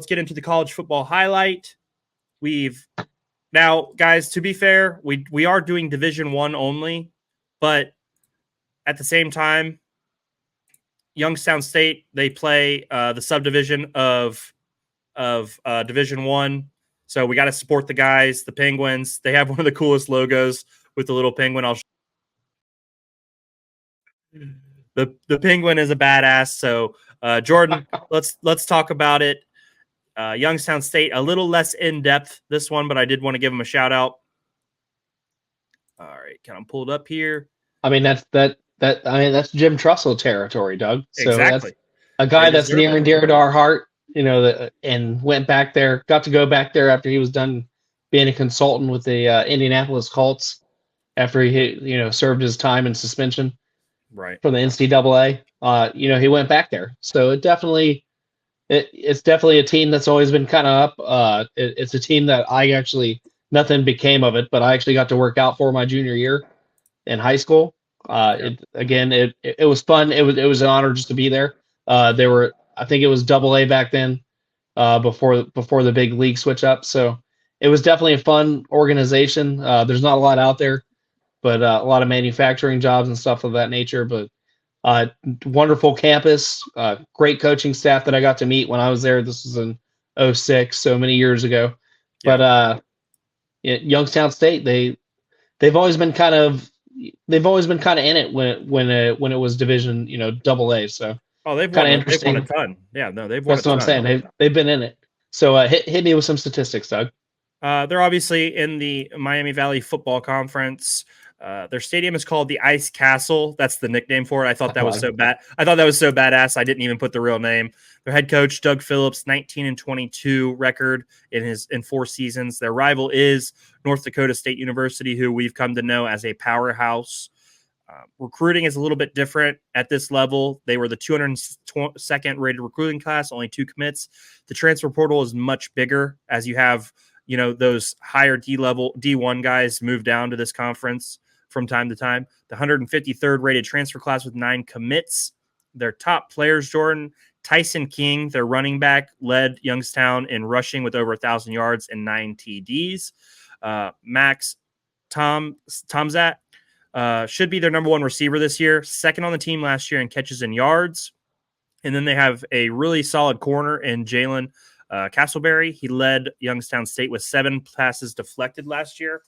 let's get into the college football highlight. We've now, guys, to be fair, we are doing Division I only, but at the same time, Youngstown State, they play the subdivision of Division I. So we got to support the guys, the Penguins. They have one of the coolest logos with the little penguin. The penguin is a badass. So Jordan, let's talk about it. Youngstown State, a little less in depth this one, but I did want to give them a shout out. All right, kind of pulled up here. I mean that's Jim Trussell territory, Doug. So exactly. That's a guy that's near and dear to our heart. And went back there, got to go back there after he was done being a consultant with the Indianapolis Colts after he served his time in suspension from the NCAA. He went back there. So it's definitely a team that's always been kind of up. It's a team that nothing became of it, but I actually got to work out for my junior year in high school. It was fun. It was an honor just to be there. I think it was AA back then, before the big league switch up. So it was definitely a fun organization. There's not a lot out there, but a lot of manufacturing jobs and stuff of that nature. But wonderful campus, great coaching staff that I got to meet when I was there. This was in 2006, so many years ago. Yeah. But Youngstown State, they've always been kind of in it when it was Division AA. So. They've won a ton. Yeah, no, they've won. That's what I'm saying. They've been in it. So hit me with some statistics, Doug. They're obviously in the Miami Valley Football Conference. Their stadium is called the Ice Castle. That's the nickname for it. I thought that was so bad. I thought that was so badass. I didn't even put the real name. Their head coach, Doug Phillips, 19-22 record in 4 seasons. Their rival is North Dakota State University, who we've come to know as a powerhouse. Recruiting is a little bit different at this level. They were the 202nd rated recruiting class, only 2 commits. The transfer portal is much bigger as you have, those higher D-level D1 guys move down to this conference from time to time. The 153rd rated transfer class with 9 commits. Their top players, Jordan, Tyson King, their running back, led Youngstown in rushing with over 1,000 yards and 9 TDs. Max Tomzat, should be their number 1 receiver this year, second on the team last year in catches and yards. And then they have a really solid corner in Jalen Castleberry. He led Youngstown State with 7 passes deflected last year.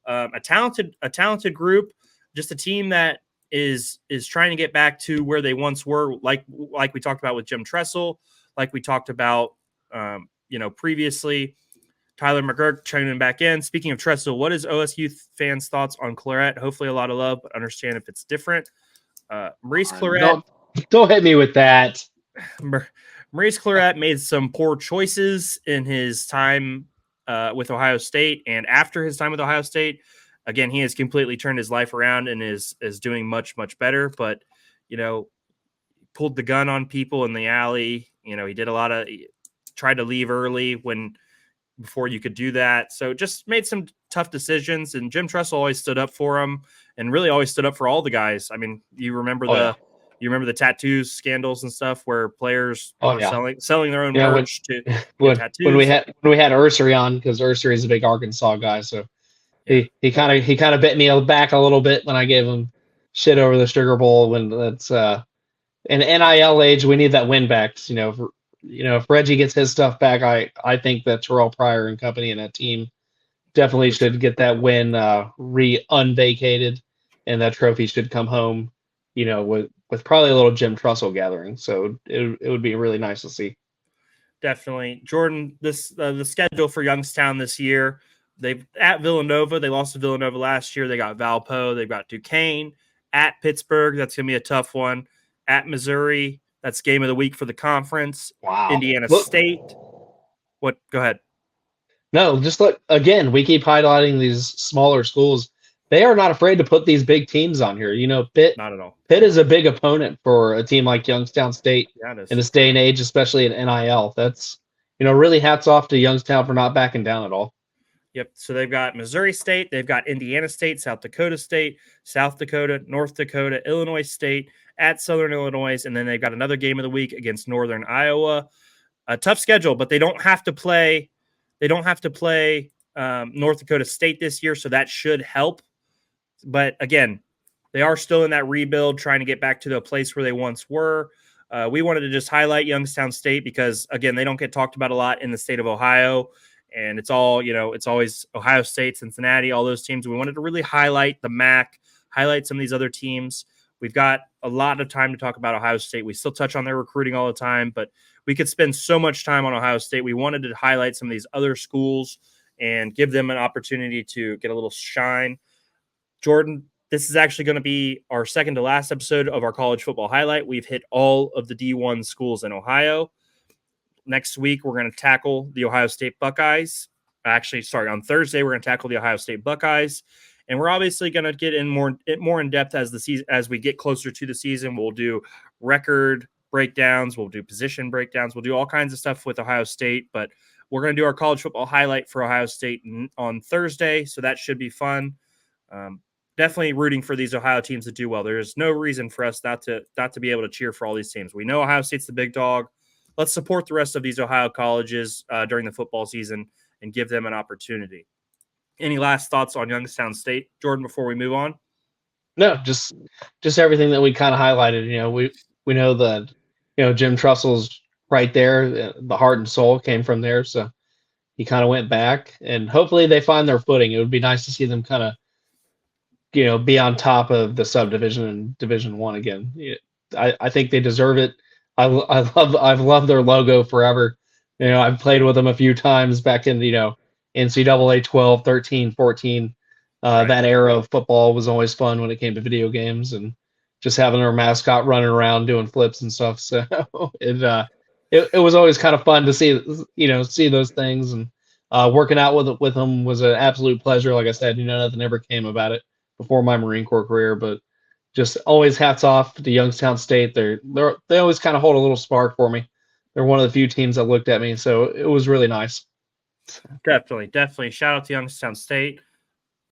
A talented group, just a team that is trying to get back to where they once were, like we talked about with Jim Tressel, like we talked about previously. Tyler McGurk chiming back in. Speaking of Tressel, what is OSU fans' thoughts on Claret? Hopefully a lot of love, but understand if it's different. Maurice Claret. Don't hit me with that. Maurice Claret made some poor choices in his time with Ohio State, and after his time with Ohio State, again, he has completely turned his life around and is doing much, much better. But, pulled the gun on people in the alley. He did tried to leave early before you could do that. So just made some tough decisions, and Jim Tressel always stood up for him and really always stood up for all the guys. I mean, you remember the tattoos scandals and stuff where players were selling their own merch to tattoos. When we had Ursary on, because Ursary is a big Arkansas guy. So he kind of bit me back a little bit when I gave him shit over the Sugar Bowl. When that's in NIL age, we need that win back. If Reggie gets his stuff back, I think that Terrell Pryor and company and that team definitely should get that win unvacated, and that trophy should come home, with probably a little Jim Trussell gathering. So it would be really nice to see. Definitely. Jordan, the schedule for Youngstown this year, they've at Villanova. They lost to Villanova last year. They got Valpo. They've got Duquesne. At Pittsburgh, that's going to be a tough one. At Missouri, that's game of the week for the conference. Wow. Indiana State. What? Go ahead. No, just look, again, we keep highlighting these smaller schools. They are not afraid to put these big teams on here. Pitt, not at all. Pitt is a big opponent for a team like Youngstown State in this day and age, especially in NIL. That's, really hats off to Youngstown for not backing down at all. Yep. So they've got Missouri State, they've got Indiana State, South Dakota State, South Dakota, North Dakota, Illinois State, at Southern Illinois, and then they've got another game of the week against Northern Iowa. A tough schedule, but they don't have to play. They don't have to play North Dakota State this year, so that should help. But again, they are still in that rebuild, trying to get back to the place where they once were. We wanted to just highlight Youngstown State because, again, they don't get talked about a lot in the state of Ohio. And it's all, it's always Ohio State, Cincinnati, all those teams. We wanted to really highlight the MAC, highlight some of these other teams. We've got a lot of time to talk about Ohio State. We still touch on their recruiting all the time, but we could spend so much time on Ohio State. We wanted to highlight some of these other schools and give them an opportunity to get a little shine. Jordan, this is actually going to be our second to last episode of our college football highlight. We've hit all of the D1 schools in Ohio. Next week, we're going to tackle the Ohio State Buckeyes. Actually, sorry, on Thursday, we're going to tackle the Ohio State Buckeyes. And we're obviously going to get in more in depth as the season, as we get closer to the season. We'll do record breakdowns. We'll do position breakdowns. We'll do all kinds of stuff with Ohio State. But we're going to do our college football highlight for Ohio State on Thursday. So that should be fun. Definitely rooting for these Ohio teams to do well. There's no reason for us not to be able to cheer for all these teams. We know Ohio State's the big dog. Let's support the rest of these Ohio colleges during the football season and give them an opportunity. Any last thoughts on Youngstown State, Jordan, before we move on? No, just everything that we kind of highlighted. We know that Jim Trustle's right there. The heart and soul came from there, so he kind of went back, and hopefully they find their footing. It would be nice to see them kind of be on top of the subdivision and Division I again. I think they deserve it. I've loved their logo forever. I've played with them a few times back in NCAA 12, 13, 14. Right. That era of football was always fun when it came to video games, and just having our mascot running around doing flips and stuff. So it was always kind of fun to see those things, and working out with them was an absolute pleasure. Like I said, nothing ever came about it before my Marine Corps career, but just always hats off to Youngstown State. They always kind of hold a little spark for me. They're one of the few teams that looked at me, so it was really nice. Definitely. Shout out to Youngstown State.